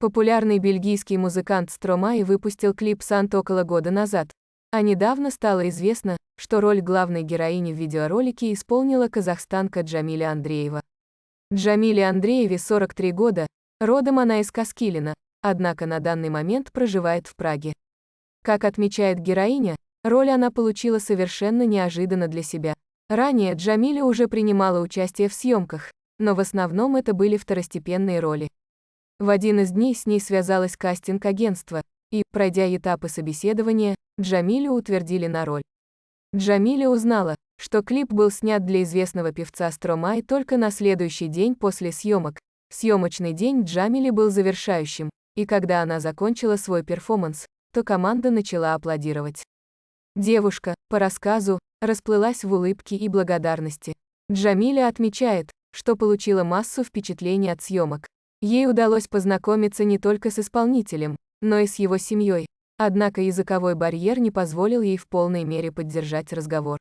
Популярный бельгийский музыкант Стромай выпустил клип «Сант» около года назад. А недавно стало известно, что роль главной героини в видеоролике исполнила казахстанка Джамиля Андреева. Джамиле Андрееве 43 года, родом она из Каскилина, однако на данный момент проживает в Праге. Как отмечает героиня, роль она получила совершенно неожиданно для себя. Ранее Джамиля уже принимала участие в съемках, но в основном это были второстепенные роли. В один из дней с ней связалось кастинг-агентство, и, пройдя этапы собеседования, Джамилю утвердили на роль. Джамиля узнала, что клип был снят для известного певца Стромай только на следующий день после съемок. Съемочный день Джамили был завершающим, и когда она закончила свой перформанс, то команда начала аплодировать. Девушка, по рассказу, расплылась в улыбке и благодарности. Джамиля отмечает, что получила массу впечатлений от съемок. Ей удалось познакомиться не только с исполнителем, но и с его семьей, однако языковой барьер не позволил ей в полной мере поддержать разговор.